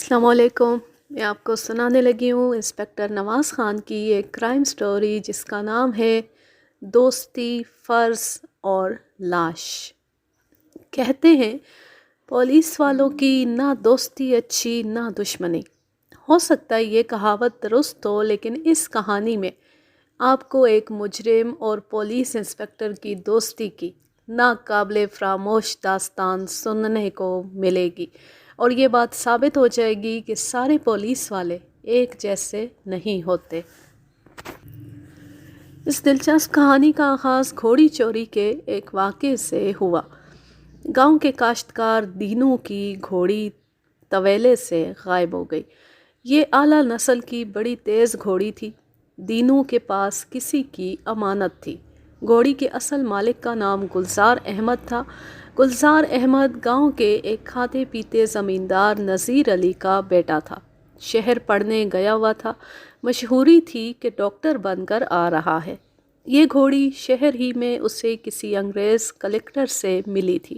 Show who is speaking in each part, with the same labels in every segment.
Speaker 1: السلام علیکم۔ میں آپ کو سنانے لگی ہوں انسپکٹر نواز خان کی ایک کرائم سٹوری جس کا نام ہے دوستی، فرض اور لاش۔ کہتے ہیں پولیس والوں کی نہ دوستی اچھی نہ دشمنی۔ ہو سکتا ہے یہ کہاوت درست ہو، لیکن اس کہانی میں آپ کو ایک مجرم اور پولیس انسپکٹر کی دوستی کی ناقابل فراموش داستان سننے کو ملے گی، اور یہ بات ثابت ہو جائے گی کہ سارے پولیس والے ایک جیسے نہیں ہوتے۔ اس دلچسپ کہانی کا آغاز گھوڑی چوری کے ایک واقعے سے ہوا۔ گاؤں کے کاشتکار دینو کی گھوڑی طویلے سے غائب ہو گئی۔ یہ اعلیٰ نسل کی بڑی تیز گھوڑی تھی۔ دینو کے پاس کسی کی امانت تھی۔ گھوڑی کے اصل مالک کا نام گلزار احمد تھا۔ گلزار احمد گاؤں کے ایک کھاتے پیتے زمیندار نذیر علی کا بیٹا تھا۔ شہر پڑھنے گیا ہوا تھا۔ مشہوری تھی کہ ڈاکٹر بن کر آ رہا ہے۔ یہ گھوڑی شہر ہی میں اسے کسی انگریز کلکٹر سے ملی تھی۔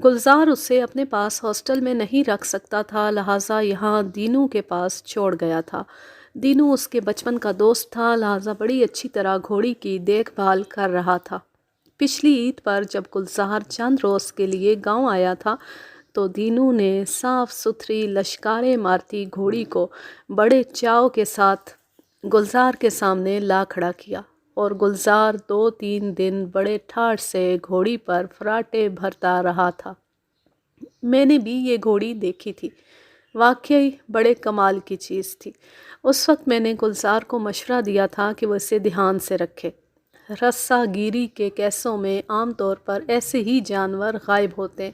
Speaker 1: گلزار اسے اپنے پاس ہاسٹل میں نہیں رکھ سکتا تھا، لہٰذا یہاں دینو کے پاس چھوڑ گیا تھا۔ دینو اس کے بچپن کا دوست تھا، لہٰذا بڑی اچھی طرح گھوڑی کی دیکھ بھال کر رہا تھا۔ پچھلی عید پر جب گلزار چند روز کے لیے گاؤں آیا تھا تو دینو نے صاف ستھری لشکاریں مارتی گھوڑی کو بڑے چاؤ کے ساتھ گلزار کے سامنے لا کھڑا کیا، اور گلزار 2-3 دن بڑے ٹھاٹھ سے گھوڑی پر فراٹے بھرتا رہا تھا۔ میں نے بھی یہ گھوڑی دیکھی تھی، واقعی بڑے کمال کی چیز تھی۔ اس وقت میں نے گلزار کو مشورہ دیا تھا کہ وہ اسے دھیان سے رکھے۔ رسہ گیری کے کیسوں میں عام طور پر ایسے ہی جانور غائب ہوتے ہیں،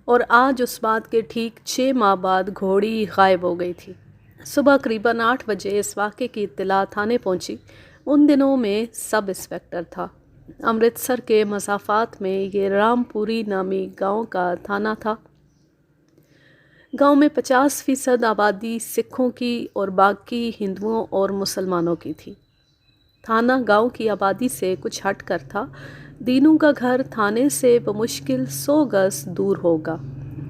Speaker 1: اور آج اس بات کے ٹھیک 6 ماہ بعد گھوڑی غائب ہو گئی تھی۔ صبح قریباً 8 بجے اس واقعے کی اطلاع تھانے پہنچی۔ ان دنوں میں سب انسپکٹر تھا۔ امرتسر کے مسافات میں یہ رام پوری نامی گاؤں کا تھانہ تھا۔ گاؤں میں 50% آبادی سکھوں کی اور باقی ہندوؤں اور مسلمانوں کی تھی۔ تھانہ گاؤں کی آبادی سے کچھ ہٹ کر تھا۔ دینو کا گھر تھانے سے بمشکل 100 گز دور ہوگا۔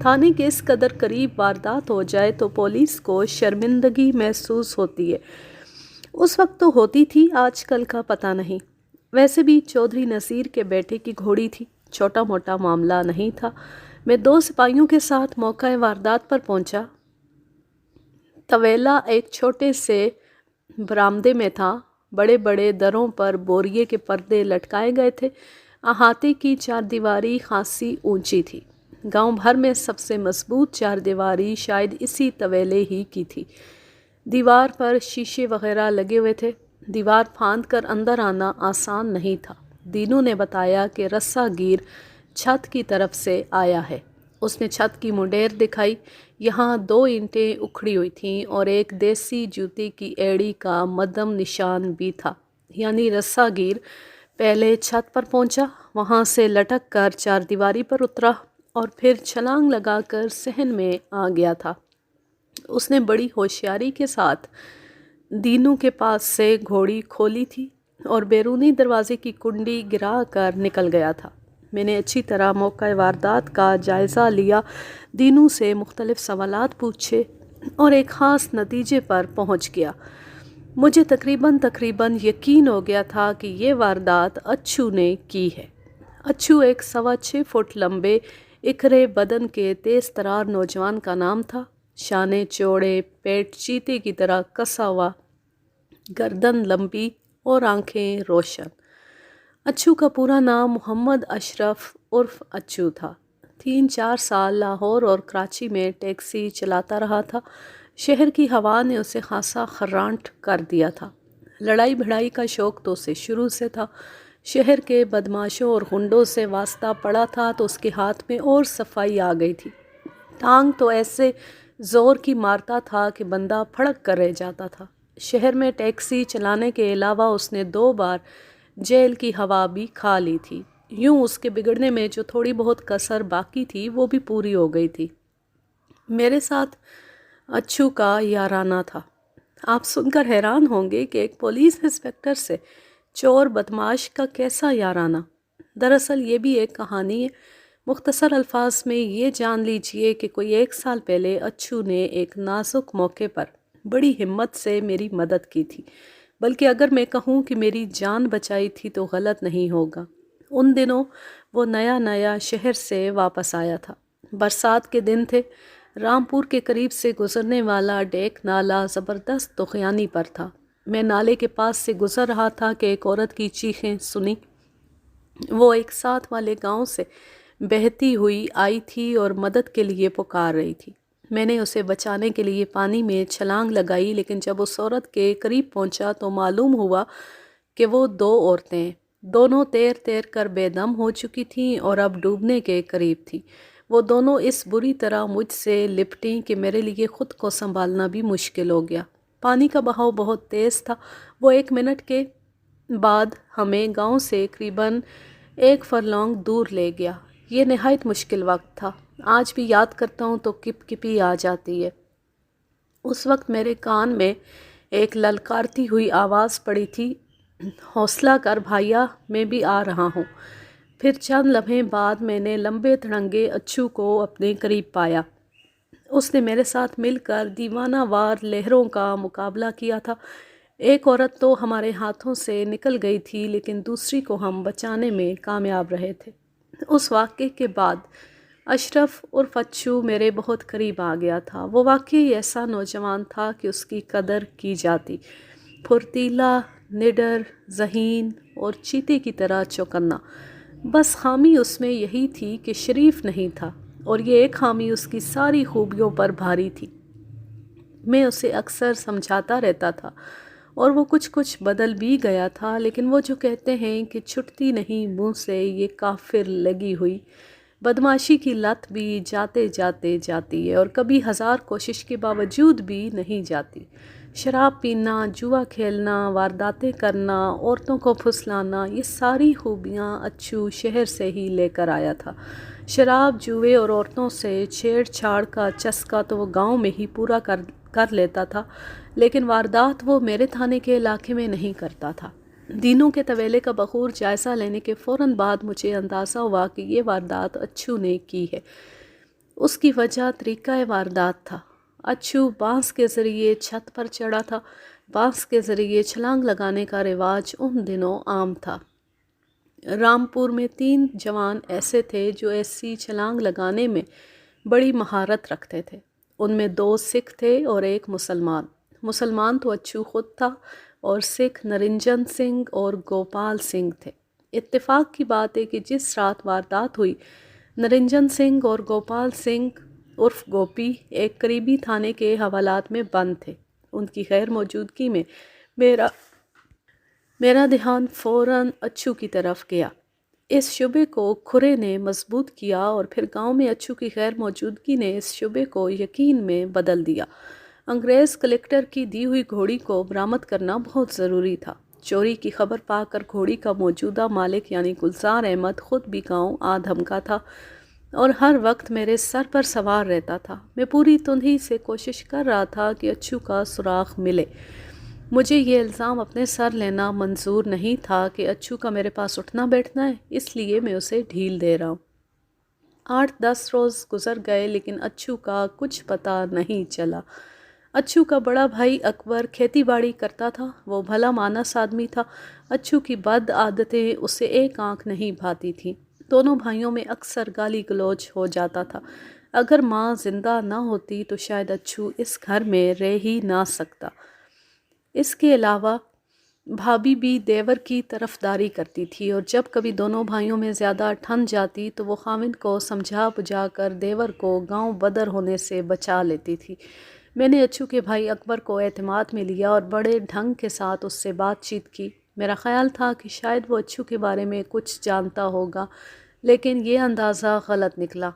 Speaker 1: تھانے کے اس قدر قریب واردات ہو جائے تو پولیس کو شرمندگی محسوس ہوتی ہے۔ اس وقت تو ہوتی تھی، آج کل کا پتہ نہیں۔ ویسے بھی چودھری نذیر کے بیٹے کی گھوڑی تھی، چھوٹا موٹا معاملہ نہیں تھا۔ میں 2 سپاہیوں کے ساتھ موقع واردات پر پہنچا۔ طویلہ ایک چھوٹے سے برآمدے میں تھا۔ بڑے بڑے دروں پر بوریے کے پردے لٹکائے گئے تھے۔ احاطے کی 4 دیواری خاصی اونچی تھی۔ گاؤں بھر میں سب سے مضبوط 4 دیواری شاید اسی طویلے ہی کی تھی۔ دیوار پر شیشے وغیرہ لگے ہوئے تھے۔ دیوار پھاند کر اندر آنا آسان نہیں تھا۔ دینو نے بتایا کہ رسہ گیر چھت کی طرف سے آیا ہے۔ اس نے چھت کی منڈیر دکھائی۔ یہاں 2 اینٹیں اکھڑی ہوئی تھیں اور ایک دیسی جوتی کی ایڑی کا مدھم نشان بھی تھا، یعنی رسہ گیر پہلے چھت پر پہنچا، وہاں سے لٹک کر 4 دیواری پر اترا اور پھر چھلانگ لگا کر صحن میں آ گیا تھا۔ اس نے بڑی ہوشیاری کے ساتھ دینو کے پاس سے گھوڑی کھولی تھی اور بیرونی دروازے کی کنڈی گرا کر نکل گیا تھا۔ میں نے اچھی طرح موقع واردات کا جائزہ لیا، دینو سے مختلف سوالات پوچھے اور ایک خاص نتیجے پر پہنچ گیا۔ مجھے تقریباً یقین ہو گیا تھا کہ یہ واردات اچھو نے کی ہے۔ اچھو ایک 6.25 فٹ لمبے اکھرے بدن کے تیز ترار نوجوان کا نام تھا۔ شانے چوڑے، پیٹ چیتے کی طرح کسا ہوا، گردن لمبی اور آنکھیں روشن۔ اچھو کا پورا نام محمد اشرف عرف اچھو تھا۔ 3-4 سال لاہور اور کراچی میں ٹیکسی چلاتا رہا تھا۔ شہر کی ہوا نے اسے خاصا خرانٹ کر دیا تھا۔ لڑائی بھڑائی کا شوق تو اسے شروع سے تھا۔ شہر کے بدماشوں اور غنڈوں سے واسطہ پڑا تھا تو اس کے ہاتھ میں اور صفائی آ گئی تھی۔ ٹانگ تو ایسے زور کی مارتا تھا کہ بندہ پھڑک کر رہ جاتا تھا۔ شہر میں ٹیکسی چلانے کے علاوہ اس نے 2 بار جیل کی ہوا بھی کھا لی تھی۔ یوں اس کے بگڑنے میں جو تھوڑی بہت کسر باقی تھی وہ بھی پوری ہو گئی تھی۔ میرے ساتھ اچھو کا یارانہ تھا۔ آپ سن کر حیران ہوں گے کہ ایک پولیس انسپکٹر سے چور بدماش کا کیسا یارانہ۔ دراصل یہ بھی ایک کہانی ہے۔ مختصر الفاظ میں یہ جان لیجئے کہ کوئی 1 سال پہلے اچھو نے ایک نازک موقع پر بڑی ہمت سے میری مدد کی تھی، بلکہ اگر میں کہوں کہ میری جان بچائی تھی تو غلط نہیں ہوگا۔ ان دنوں وہ نیا شہر سے واپس آیا تھا۔ برسات کے دن تھے۔ رامپور کے قریب سے گزرنے والا ڈیک نالہ زبردست طغیانی پر تھا۔ میں نالے کے پاس سے گزر رہا تھا کہ ایک عورت کی چیخیں سنی۔ وہ ایک ساتھ والے گاؤں سے بہتی ہوئی آئی تھی اور مدد کے لیے پکار رہی تھی۔ میں نے اسے بچانے کے لیے پانی میں چھلانگ لگائی، لیکن جب اس عورت کے قریب پہنچا تو معلوم ہوا کہ وہ 2 عورتیں، دونوں تیر تیر کر بے دم ہو چکی تھیں اور اب ڈوبنے کے قریب تھیں۔ وہ دونوں اس بری طرح مجھ سے لپٹیں کہ میرے لیے خود کو سنبھالنا بھی مشکل ہو گیا۔ پانی کا بہاؤ بہت تیز تھا۔ وہ 1 منٹ کے بعد ہمیں گاؤں سے قریباً 1 فرلانگ دور لے گیا۔ یہ نہایت مشکل وقت تھا۔ آج بھی یاد کرتا ہوں تو کپ کپی آ جاتی ہے۔ اس وقت میرے کان میں ایک للکارتی ہوئی آواز پڑی تھی، حوصلہ کر بھائیا، میں بھی آ رہا ہوں۔ پھر چند لمحے بعد میں نے لمبے تڑنگے اچھو کو اپنے قریب پایا۔ اس نے میرے ساتھ مل کر دیوانہ وار لہروں کا مقابلہ کیا تھا۔ ایک عورت تو ہمارے ہاتھوں سے نکل گئی تھی، لیکن دوسری کو ہم بچانے میں کامیاب رہے تھے۔ اس واقعے کے بعد اشرف عرف اچھو میرے بہت قریب آ گیا تھا۔ وہ واقعی ایسا نوجوان تھا کہ اس کی قدر کی جاتی، پھرتیلا، نڈر، ذہین اور چیتے کی طرح چوکنا۔ بس خامی اس میں یہی تھی کہ شریف نہیں تھا، اور یہ ایک خامی اس کی ساری خوبیوں پر بھاری تھی۔ میں اسے اکثر سمجھاتا رہتا تھا اور وہ کچھ بدل بھی گیا تھا، لیکن وہ جو کہتے ہیں کہ چھٹتی نہیں منہ سے یہ کافر لگی ہوئی بدمعاشی کی لت بھی جاتے جاتے جاتی ہے، اور کبھی 1000 کوشش کے باوجود بھی نہیں جاتی۔ شراب پینا، جوا کھیلنا، وارداتیں کرنا، عورتوں کو پھسلانا، یہ ساری خوبیاں اچھو شہر سے ہی لے کر آیا تھا۔ شراب، جوئے اور عورتوں سے چھیڑ چھاڑ کا چسکا تو وہ گاؤں میں ہی پورا کر لیتا تھا، لیکن واردات وہ میرے تھانے کے علاقے میں نہیں کرتا تھا۔ دینوں کے طویلے کا بخور جائزہ لینے کے فوراً بعد مجھے اندازہ ہوا کہ یہ واردات اچھو نے کی ہے۔ اس کی وجہ طریقہ واردات تھا۔ اچھو بانس کے ذریعے چھت پر چڑھا تھا۔ بانس کے ذریعے چھلانگ لگانے کا رواج ان دنوں عام تھا۔ رامپور میں 3 جوان ایسے تھے جو ایسی چھلانگ لگانے میں بڑی مہارت رکھتے تھے۔ ان میں 2 سکھ تھے اور 1 مسلمان۔ مسلمان تو اچھو خود تھا اور سکھ نرنجن سنگھ اور گوپال سنگھ تھے۔ اتفاق کی بات ہے کہ جس رات واردات ہوئی، نرنجن سنگھ اور گوپال سنگھ عرف گوپی ایک قریبی تھانے کے حوالات میں بند تھے۔ ان کی غیر موجودگی میں میرا دھیان فوراً اچھو کی طرف گیا۔ اس شبے کو کھرے نے مضبوط کیا اور پھر گاؤں میں اچھو کی غیر موجودگی نے اس شبے کو یقین میں بدل دیا۔ انگریز کلکٹر کی دی ہوئی گھوڑی کو برآمد کرنا بہت ضروری تھا۔ چوری کی خبر پا کر گھوڑی کا موجودہ مالک یعنی گلزار احمد خود بھی گاؤں آ دھمکا تھا اور ہر وقت میرے سر پر سوار رہتا تھا۔ میں پوری تندی سے کوشش کر رہا تھا کہ اچھو کا سراغ ملے۔ مجھے یہ الزام اپنے سر لینا منظور نہیں تھا کہ اچھو کا میرے پاس اٹھنا بیٹھنا ہے، اس لیے میں اسے ڈھیل دے رہا ہوں۔ 8-10 روز گزر گئے لیکن اچھو کا کچھ پتہ نہیں چلا۔ اچھو کا بڑا بھائی اکبر کھیتی باڑی کرتا تھا۔ وہ بھلا مانس آدمی تھا۔ اچھو کی بد عادتیں اسے ایک آنکھ نہیں بھاتی تھیں۔ دونوں بھائیوں میں اکثر گالی گلوچ ہو جاتا تھا۔ اگر ماں زندہ نہ ہوتی تو شاید اچھو اس گھر میں رہ ہی نہ سکتا۔ اس کے علاوہ بھابھی بھی دیور کی طرفداری کرتی تھی، اور جب کبھی دونوں بھائیوں میں زیادہ ٹھن جاتی تو وہ خاوند کو سمجھا بجھا کر دیور کو گاؤں بدر ہونے سے بچا لیتی تھی۔ میں نے اچھو کے بھائی اکبر کو اعتماد میں لیا اور بڑے ڈھنگ کے ساتھ اس سے بات چیت کی۔ میرا خیال تھا کہ شاید وہ اچھو کے بارے میں کچھ جانتا ہوگا، لیکن یہ اندازہ غلط نکلا۔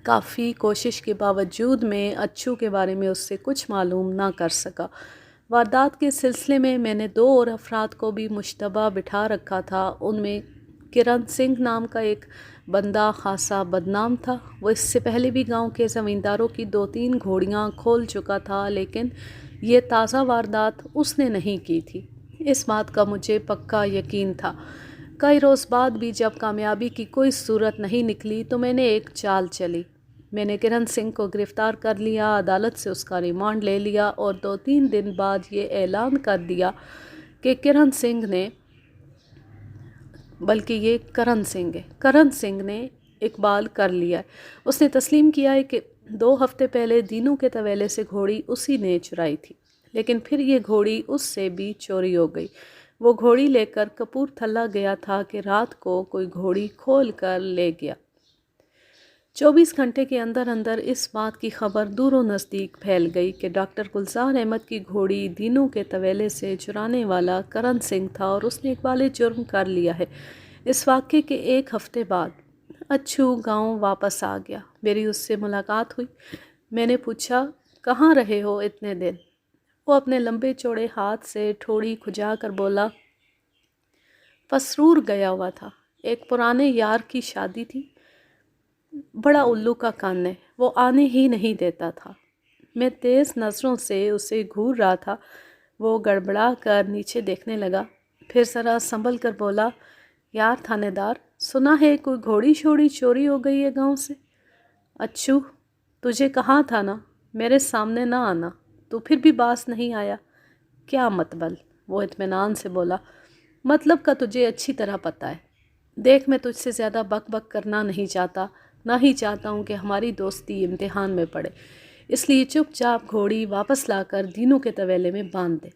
Speaker 1: کافی کوشش کے باوجود میں اچھو کے بارے میں اس سے کچھ معلوم نہ کر سکا۔ واردات کے سلسلے میں نے 2 اور افراد کو بھی مشتبہ بٹھا رکھا تھا۔ ان میں کرن سنگھ نام کا ایک بندہ خاصا بدنام تھا۔ وہ اس سے پہلے بھی گاؤں کے زمینداروں کی 2-3 گھوڑیاں کھول چکا تھا، لیکن یہ تازہ واردات اس نے نہیں کی تھی۔ اس بات کا مجھے پکا یقین تھا۔ کئی روز بعد بھی جب کامیابی کی کوئی صورت نہیں نکلی تو میں نے ایک چال چلی۔ میں نے کرن سنگھ کو گرفتار کر لیا، عدالت سے اس کا ریمانڈ لے لیا اور 2-3 دن بعد یہ اعلان کر دیا کہ کرن سنگھ نے اقبال کر لیا ہے۔ اس نے تسلیم کیا ہے کہ 2 ہفتے پہلے دینو کے طویلے سے گھوڑی اسی نے چرائی تھی، لیکن پھر یہ گھوڑی اس سے بھی چوری ہو گئی۔ وہ گھوڑی لے کر کپور تھلہ گیا تھا کہ رات کو کوئی گھوڑی کھول کر لے گیا۔ 24 گھنٹے کے اندر اندر اس بات کی خبر دور و نزدیک پھیل گئی کہ ڈاکٹر گلزار احمد کی گھوڑی دینو کے طویلے سے چرانے والا کرن سنگھ تھا اور اس نے اقبال جرم کر لیا ہے۔ اس واقعے کے 1 ہفتے بعد اچھو گاؤں واپس آ گیا۔ میری اس سے ملاقات ہوئی۔ میں نے پوچھا، کہاں رہے ہو اتنے دن؟ وہ اپنے لمبے چوڑے ہاتھ سے ٹھوڑی کھجا کر بولا، پسرور گیا ہوا تھا۔ ایک پرانے یار کی شادی تھی۔ بڑا الو کا کان ہے، وہ آنے ہی نہیں دیتا تھا۔ میں تیز نظروں سے اسے گھور رہا تھا۔ وہ گڑبڑا کر نیچے دیکھنے لگا، پھر ذرا سنبھل کر بولا، یار تھانے دار، سنا ہے کوئی گھوڑی شوڑی چوری ہو گئی ہے گاؤں سے۔ اچھو، تجھے کہا تھا نا میرے سامنے نہ آنا، تو پھر بھی باز نہیں آیا۔ کیا مطبل؟ وہ اطمینان سے بولا، مطلب کا تجھے اچھی طرح پتہ ہے۔ دیکھ، میں تجھ سے زیادہ بک بک کرنا نہیں چاہتا، نہ ہی چاہتا ہوں کہ ہماری دوستی امتحان میں پڑے، اس لیے چپ چاپ گھوڑی واپس لا کر دینو کے طویلے میں باندھ دے۔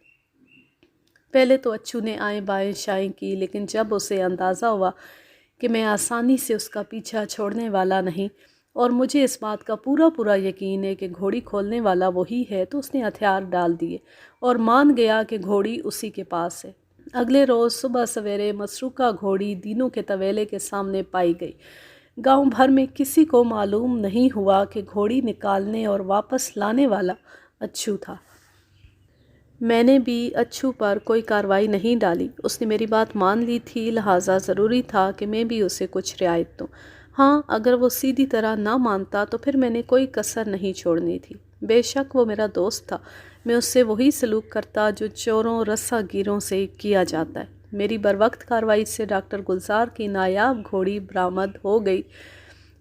Speaker 1: پہلے تو اچھو نے آئیں بائیں شائیں کی، لیکن جب اسے اندازہ ہوا کہ میں آسانی سے اس کا پیچھا چھوڑنے والا نہیں اور مجھے اس بات کا پورا یقین ہے کہ گھوڑی کھولنے والا وہی ہے، تو اس نے ہتھیار ڈال دیے اور مان گیا کہ گھوڑی اسی کے پاس ہے۔ اگلے روز صبح سویرے مسروقہ گھوڑی دینو کے طویلے کے سامنے پائی گئی۔ گاؤں بھر میں کسی کو معلوم نہیں ہوا کہ گھوڑی نکالنے اور واپس لانے والا اچھو تھا۔ میں نے بھی اچھو پر کوئی کارروائی نہیں ڈالی۔ اس نے میری بات مان لی تھی، لہٰذا ضروری تھا کہ میں بھی اسے کچھ رعایت دوں۔ ہاں، اگر وہ سیدھی طرح نہ مانتا تو پھر میں نے کوئی کسر نہیں چھوڑنی تھی۔ بے شک وہ میرا دوست تھا، میں اس سے وہی سلوک کرتا جو چوروں رسا گیروں سے کیا جاتا ہے۔ میری بروقت کارروائی سے ڈاکٹر گلزار کی نایاب گھوڑی برآمد ہو گئی،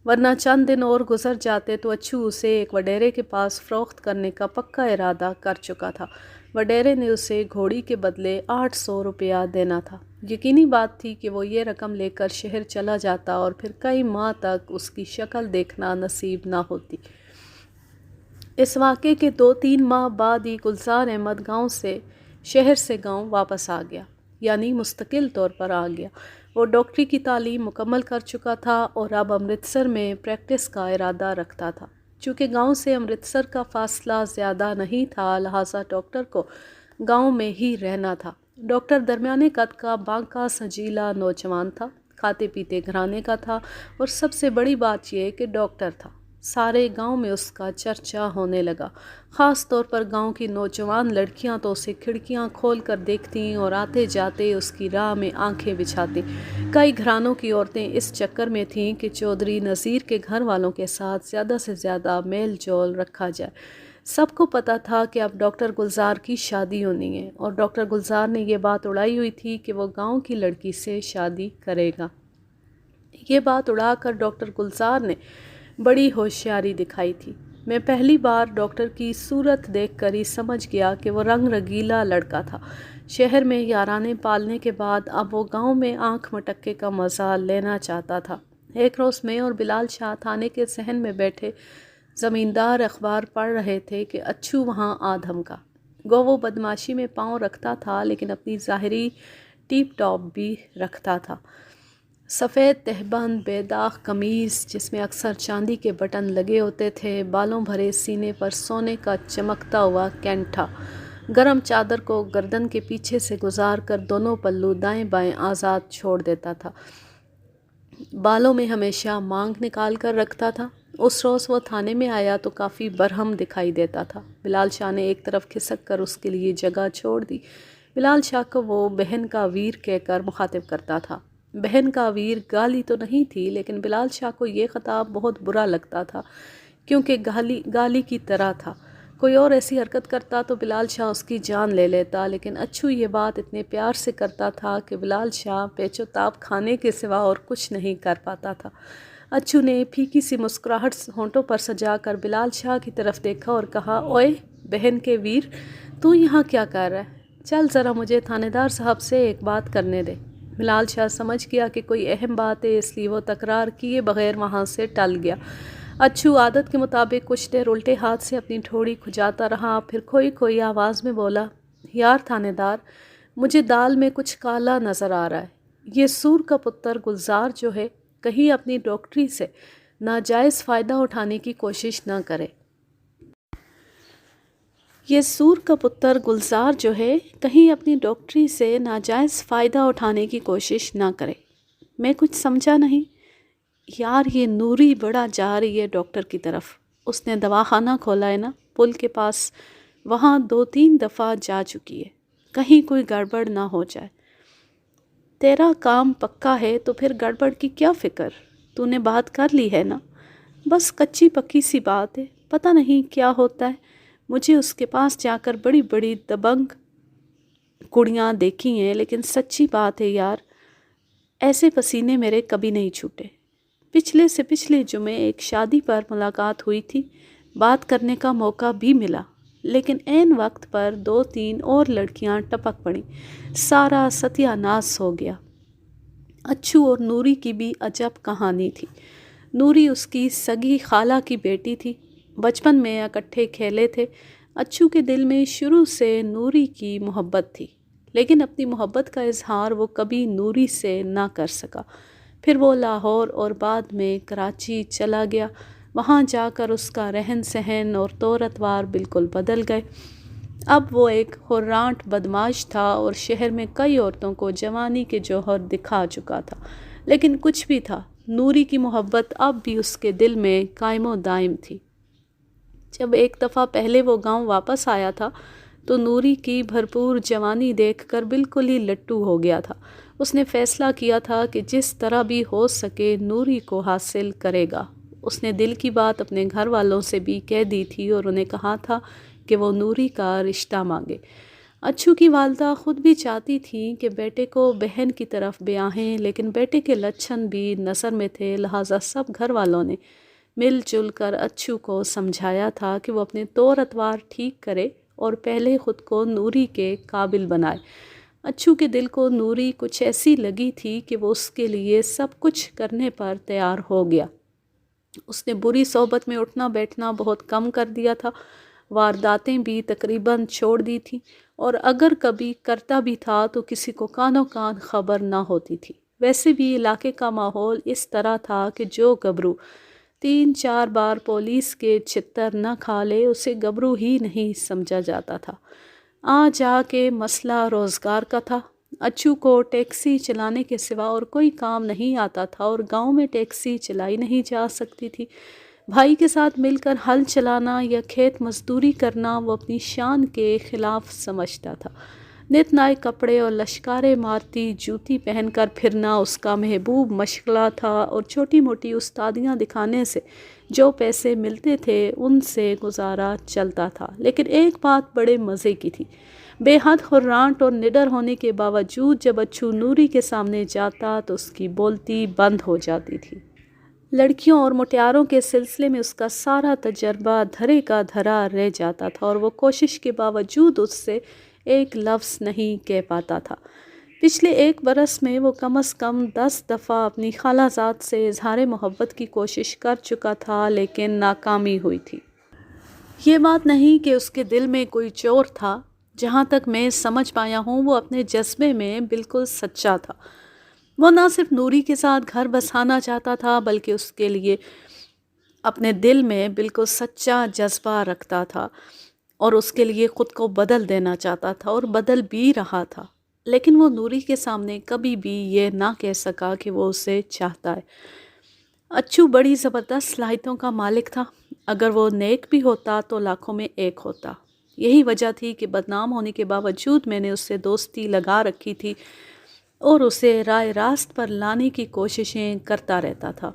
Speaker 1: ورنہ چند دن اور گزر جاتے تو اچھو اسے ایک وڈیرے کے پاس فروخت کرنے کا پکا ارادہ کر چکا تھا۔ وڈیرے نے اسے گھوڑی کے بدلے 800 روپیہ دینا تھا۔ یقینی بات تھی کہ وہ یہ رقم لے کر شہر چلا جاتا اور پھر کئی ماہ تک اس کی شکل دیکھنا نصیب نہ ہوتی۔ اس واقعے کے 2-3 ماہ بعد ہی گلزار احمد شہر سے گاؤں واپس آ گیا، یعنی مستقل طور پر آ گیا۔ وہ ڈاکٹری کی تعلیم مکمل کر چکا تھا اور اب امرتسر میں پریکٹس کا ارادہ رکھتا تھا۔ چونکہ گاؤں سے امرتسر کا فاصلہ زیادہ نہیں تھا، لہٰذا ڈاکٹر کو گاؤں میں ہی رہنا تھا۔ ڈاکٹر درمیانے قد کا، بانکا سجیلا نوجوان تھا، کھاتے پیتے گھرانے کا تھا، اور سب سے بڑی بات یہ کہ ڈاکٹر تھا۔ سارے گاؤں میں اس کا چرچا ہونے لگا۔ خاص طور پر گاؤں کی نوجوان لڑکیاں تو اسے کھڑکیاں کھول کر دیکھتیں اور آتے جاتے اس کی راہ میں آنکھیں بچھاتیں۔ کئی گھرانوں کی عورتیں اس چکر میں تھیں کہ چودھری نذیر کے گھر والوں کے ساتھ زیادہ سے زیادہ میل جول رکھا جائے۔ سب کو پتہ تھا کہ اب ڈاکٹر گلزار کی شادی ہونی ہے، اور ڈاکٹر گلزار نے یہ بات اڑائی ہوئی تھی کہ وہ گاؤں کی لڑکی سے شادی کرے گا۔ یہ بات اڑا کر ڈاکٹر گلزار نے بڑی ہوشیاری دکھائی تھی۔ میں پہلی بار ڈاکٹر کی صورت دیکھ کر ہی سمجھ گیا کہ وہ رنگ رنگیلا لڑکا تھا۔ شہر میں یارانے پالنے کے بعد اب وہ گاؤں میں آنکھ مٹکے کا مزہ لینا چاہتا تھا۔ ایک روز میں اور بلال شاہ تھانے کے صحن میں بیٹھے زمیندار اخبار پڑھ رہے تھے کہ اچھو وہاں آ دھمکا۔ گو وہ بدماشی میں پاؤں رکھتا تھا، لیکن اپنی ظاہری ٹیپ ٹاپ بھی رکھتا تھا۔ سفید تہبند بے داغ قمیض جس میں اکثر چاندی کے بٹن لگے ہوتے تھے، بالوں بھرے سینے پر سونے کا چمکتا ہوا کینٹھا، گرم چادر کو گردن کے پیچھے سے گزار کر دونوں پلو دائیں بائیں آزاد چھوڑ دیتا تھا۔ بالوں میں ہمیشہ مانگ نکال کر رکھتا تھا۔ اس روز وہ تھانے میں آیا تو کافی برہم دکھائی دیتا تھا۔ بلال شاہ نے ایک طرف کھسک کر اس کے لیے جگہ چھوڑ دی۔ بلال شاہ کو وہ بہن کا ویر کہہ کر مخاطب کرتا تھا۔ بہن کا ویر گالی تو نہیں تھی، لیکن بلال شاہ کو یہ خطاب بہت برا لگتا تھا، کیونکہ گالی کی طرح تھا۔ کوئی اور ایسی حرکت کرتا تو بلال شاہ اس کی جان لے لیتا، لیکن اچھو یہ بات اتنے پیار سے کرتا تھا کہ بلال شاہ پیچ و تاب کھانے کے سوا اور کچھ نہیں کر پاتا تھا۔ اچھو نے پھیکی سی مسکراہٹ ہونٹوں پر سجا کر بلال شاہ کی طرف دیکھا اور کہا، اوئے بہن کے ویر، تو یہاں کیا کر رہا ہے؟ چل ذرا مجھے تھانے دار صاحب سے ایک بات کرنے دے۔ بلال شاہ سمجھ گیا کہ کوئی اہم بات ہے، اس لیے وہ تکرار کیے بغیر وہاں سے ٹل گیا۔ اچھو عادت کے مطابق کچھ دیر الٹے ہاتھ سے اپنی ٹھوڑی کھجاتا رہا، پھر کھوئی کھوئی آواز میں بولا، یار تھانے دار، مجھے دال میں کچھ کالا نظر آ رہا ہے۔ یہ سور کا پتر گلزار جو ہے کہیں اپنی ڈاکٹری سے ناجائز فائدہ اٹھانے کی کوشش نہ کرے۔ یہ سور کا پتر گلزار جو ہے کہیں اپنی ڈاکٹری سے ناجائز فائدہ اٹھانے کی کوشش نہ کرے۔ میں کچھ سمجھا نہیں۔ یار یہ نوری بڑا جا رہی ہے ڈاکٹر کی طرف، اس نے دواخانہ کھولا ہے نا پل کے پاس، وہاں 2-3 دفعہ جا چکی ہے، کہیں کوئی گڑبڑ نہ ہو جائے۔ تیرا کام پکا ہے تو پھر گڑبڑ کی کیا فکر؟ تو نے بات کر لی ہے نا؟ بس کچی پکی سی بات ہے، پتہ نہیں کیا ہوتا ہے۔ مجھے اس کے پاس جا کر بڑی بڑی دبنگ کڑیاں دیکھی ہیں، لیکن سچی بات ہے یار، ایسے پسینے میرے کبھی نہیں چھوٹے۔ پچھلے سے پچھلے جمعے ایک شادی پر ملاقات ہوئی تھی، بات کرنے کا موقع بھی ملا، لیکن عین وقت پر 2-3 اور لڑکیاں ٹپک پڑیں، سارا ستیہ ناس ہو گیا۔ اچھو اور نوری کی بھی عجب کہانی تھی۔ نوری اس کی سگی خالہ کی بیٹی تھی، بچپن میں اکٹھے کھیلے تھے۔ اچھو کے دل میں شروع سے نوری کی محبت تھی، لیکن اپنی محبت کا اظہار وہ کبھی نوری سے نہ کر سکا۔ پھر وہ لاہور اور بعد میں کراچی چلا گیا، وہاں جا کر اس کا رہن سہن اور طور اتوار بالکل بدل گئے۔ اب وہ ایک حرانٹ بدماش تھا اور شہر میں کئی عورتوں کو جوانی کے جوہر دکھا چکا تھا، لیکن کچھ بھی تھا، نوری کی محبت اب بھی اس کے دل میں قائم و دائم تھی۔ جب ایک دفعہ پہلے وہ گاؤں واپس آیا تھا تو نوری کی بھرپور جوانی دیکھ کر بالکل ہی لٹو ہو گیا تھا۔ اس نے فیصلہ کیا تھا کہ جس طرح بھی ہو سکے نوری کو حاصل کرے گا۔ اس نے دل کی بات اپنے گھر والوں سے بھی کہہ دی تھی اور انہیں کہا تھا کہ وہ نوری کا رشتہ مانگے۔ اچھو کی والدہ خود بھی چاہتی تھیں کہ بیٹے کو بہن کی طرف بیاہیں، لیکن بیٹے کے لچھن بھی نظر میں تھے، لہٰذا سب گھر والوں نے مل جل کر اچھو کو سمجھایا تھا کہ وہ اپنے طور اتوار ٹھیک کرے اور پہلے خود کو نوری کے قابل بنائے۔ اچھو کے دل کو نوری کچھ ایسی لگی تھی کہ وہ اس کے لیے سب کچھ کرنے پر تیار ہو گیا۔ اس نے بری صحبت میں اٹھنا بیٹھنا بہت کم کر دیا تھا، وارداتیں بھی تقریباً چھوڑ دی تھیں، اور اگر کبھی کرتا بھی تھا تو کسی کو کانوں کان خبر نہ ہوتی تھی۔ ویسے بھی علاقے کا ماحول اس طرح تھا کہ جو گبرو 3-4 بار پولیس کے چھتر نہ کھا لے اسے گبرو ہی نہیں سمجھا جاتا تھا۔ آ جا کے مسئلہ روزگار کا تھا۔ اچھو کو ٹیکسی چلانے کے سوا اور کوئی کام نہیں آتا تھا اور گاؤں میں ٹیکسی چلائی نہیں جا سکتی تھی۔ بھائی کے ساتھ مل کر ہل چلانا یا کھیت مزدوری کرنا وہ اپنی شان کے خلاف سمجھتا تھا۔ نت نئے کپڑے اور لشکارے مارتی جوتی پہن کر پھرنا اس کا محبوب مشغلہ تھا، اور چھوٹی موٹی استادیاں دکھانے سے جو پیسے ملتے تھے ان سے گزارا چلتا تھا۔ لیکن ایک بات بڑے مزے کی تھی، بے حد حرانٹ اور نڈر ہونے کے باوجود جب اچھو نوری کے سامنے جاتا تو اس کی بولتی بند ہو جاتی تھی۔ لڑکیوں اور مٹیاروں کے سلسلے میں اس کا سارا تجربہ دھرے کا دھرا رہ جاتا تھا اور وہ کوشش کے باوجود اس سے ایک لفظ نہیں کہہ پاتا تھا۔ پچھلے 1 برس میں وہ کم از کم 10 دفعہ اپنی خالہ زاد سے اظہار محبت کی کوشش کر چکا تھا، لیکن ناکامی ہوئی تھی۔ یہ بات نہیں کہ اس کے دل میں کوئی چور تھا، جہاں تک میں سمجھ پایا ہوں وہ اپنے جذبے میں بالکل سچا تھا۔ وہ نہ صرف نوری کے ساتھ گھر بسانا چاہتا تھا بلکہ اس کے لیے اپنے دل میں بالکل سچا جذبہ رکھتا تھا اور اس کے لیے خود کو بدل دینا چاہتا تھا اور بدل بھی رہا تھا، لیکن وہ نوری کے سامنے کبھی بھی یہ نہ کہہ سکا کہ وہ اسے چاہتا ہے۔ اچھو بڑی زبردست صلاحیتوں کا مالک تھا، اگر وہ نیک بھی ہوتا تو لاکھوں میں ایک ہوتا۔ یہی وجہ تھی کہ بدنام ہونے کے باوجود میں نے اس سے دوستی لگا رکھی تھی اور اسے رائے راست پر لانے کی کوششیں کرتا رہتا تھا۔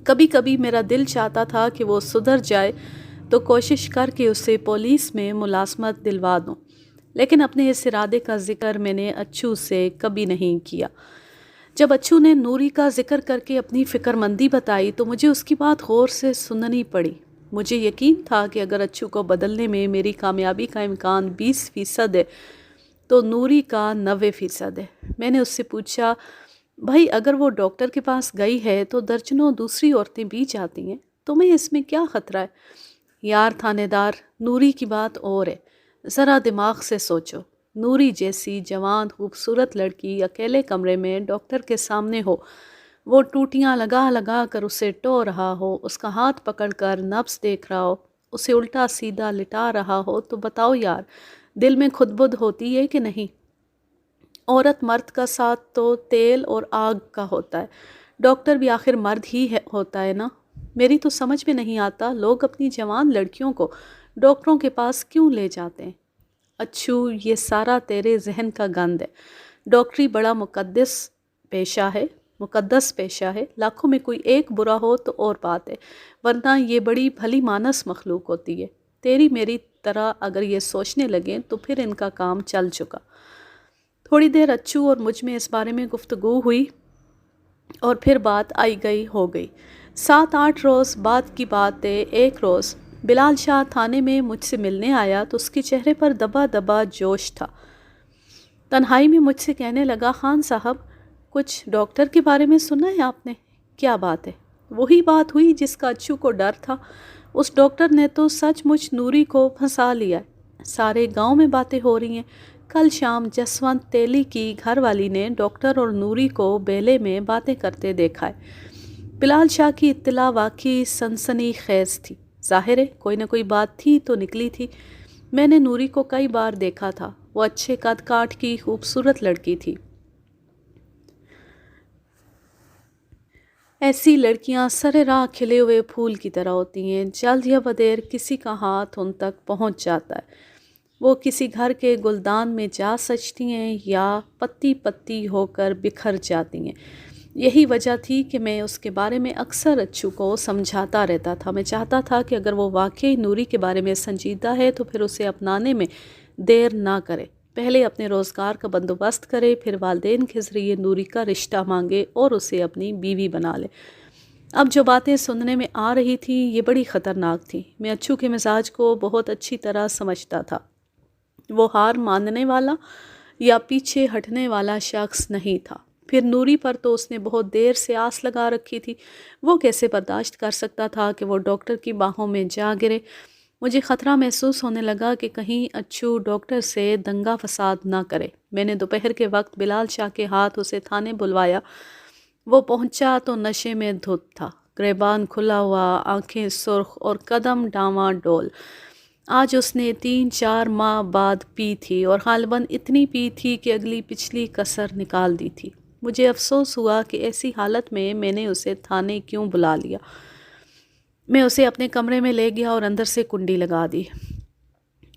Speaker 1: کبھی کبھی میرا دل چاہتا تھا کہ وہ سدھر جائے، تو کوشش کر کے اسے پولیس میں ملازمت دلوا دوں، لیکن اپنے اس ارادے کا ذکر میں نے اچھو سے کبھی نہیں کیا۔ جب اچھو نے نوری کا ذکر کر کے اپنی فکر مندی بتائی تو مجھے اس کی بات غور سے سننی پڑی۔ مجھے یقین تھا کہ اگر اچھو کو بدلنے میں میری کامیابی کا امکان 20% ہے تو نوری کا 90% ہے۔ میں نے اس سے پوچھا، بھائی اگر وہ ڈاکٹر کے پاس گئی ہے تو درجنوں دوسری عورتیں بھی جاتی ہیں، تمہیں اس میں کیا خطرہ ہے؟ یار تھانے دار، نوری کی بات اور ہے، ذرا دماغ سے سوچو۔ نوری جیسی جوان خوبصورت لڑکی اکیلے کمرے میں ڈاکٹر کے سامنے ہو، وہ ٹوٹیاں لگا لگا کر اسے ٹو رہا ہو، اس کا ہاتھ پکڑ کر نبض دیکھ رہا ہو، اسے الٹا سیدھا لٹا رہا ہو، تو بتاؤ یار، دل میں خود بد ہوتی ہے کہ نہیں؟ عورت مرد کا ساتھ تو تیل اور آگ کا ہوتا ہے، ڈاکٹر بھی آخر مرد ہی ہوتا ہے نا۔ میری تو سمجھ میں نہیں آتا لوگ اپنی جوان لڑکیوں کو ڈاکٹروں کے پاس کیوں لے جاتے ہیں۔ اچھو، یہ سارا تیرے ذہن کا گند ہے۔ ڈاکٹری بڑا مقدس پیشہ ہے، لاکھوں میں کوئی ایک برا ہو تو اور بات ہے، ورنہ یہ بڑی بھلی مانس مخلوق ہوتی ہے۔ تیری میری طرح اگر یہ سوچنے لگیں تو پھر ان کا کام چل چکا۔ تھوڑی دیر اچھو اور مجھ میں اس بارے میں گفتگو ہوئی اور پھر بات آئی گئی ہو گئی۔ 7-8 روز بعد کی بات ہے، ایک روز بلال شاہ تھانے میں مجھ سے ملنے آیا تو اس کے چہرے پر دبا دبا جوش تھا۔ تنہائی میں مجھ سے کہنے لگا، خان صاحب کچھ ڈاکٹر کے بارے میں سنا ہے آپ نے؟ کیا بات ہے؟ وہی بات ہوئی جس کا اچھو کو ڈر تھا، اس ڈاکٹر نے تو سچ مچ نوری کو پھنسا لیا ہے، سارے گاؤں میں باتیں ہو رہی ہیں۔ کل شام جسونت تیلی کی گھر والی نے ڈاکٹر اور نوری کو بیلے میں باتیں کرتے دیکھا ہے۔ بلال شاہ کی اطلاع واقعی سنسنی خیز تھی، ظاہر ہے کوئی نہ کوئی بات تھی تو نکلی تھی۔ میں نے نوری کو کئی بار دیکھا تھا، وہ اچھے قد کاٹ کی خوبصورت لڑکی تھی۔ ایسی لڑکیاں سرے راہ کھلے ہوئے پھول کی طرح ہوتی ہیں، جلد یا بدیر کسی کا ہاتھ ان تک پہنچ جاتا ہے، وہ کسی گھر کے گلدان میں جا سجتی ہیں یا پتی پتی ہو کر بکھر جاتی ہیں۔ یہی وجہ تھی کہ میں اس کے بارے میں اکثر اچھو کو سمجھاتا رہتا تھا۔ میں چاہتا تھا کہ اگر وہ واقعی نوری کے بارے میں سنجیدہ ہے تو پھر اسے اپنانے میں دیر نہ کرے، پہلے اپنے روزگار کا بندوبست کرے، پھر والدین کے ذریعے نوری کا رشتہ مانگے اور اسے اپنی بیوی بنا لے۔ اب جو باتیں سننے میں آ رہی تھیں یہ بڑی خطرناک تھیں۔ میں اچھو کے مزاج کو بہت اچھی طرح سمجھتا تھا، وہ ہار ماننے والا یا پیچھے ہٹنے والا شخص نہیں تھا۔ پھر نوری پر تو اس نے بہت دیر سے آس لگا رکھی تھی، وہ کیسے برداشت کر سکتا تھا کہ وہ ڈاکٹر کی باہوں میں جا گرے؟ مجھے خطرہ محسوس ہونے لگا کہ کہیں اچھو ڈاکٹر سے دنگا فساد نہ کرے۔ میں نے دوپہر کے وقت بلال شاہ کے ہاتھ اسے تھانے بلوایا۔ وہ پہنچا تو نشے میں دھت تھا، گریبان کھلا ہوا، آنکھیں سرخ اور قدم ڈاواں ڈول۔ آج اس نے 3-4 ماہ بعد پی تھی اور غالباً اتنی پی تھی کہ اگلی پچھلی کسر نکال دی تھی۔ مجھے افسوس ہوا کہ ایسی حالت میں نے اسے تھانے کیوں بلا لیا۔ میں اسے اپنے کمرے میں لے گیا اور اندر سے کنڈی لگا دی۔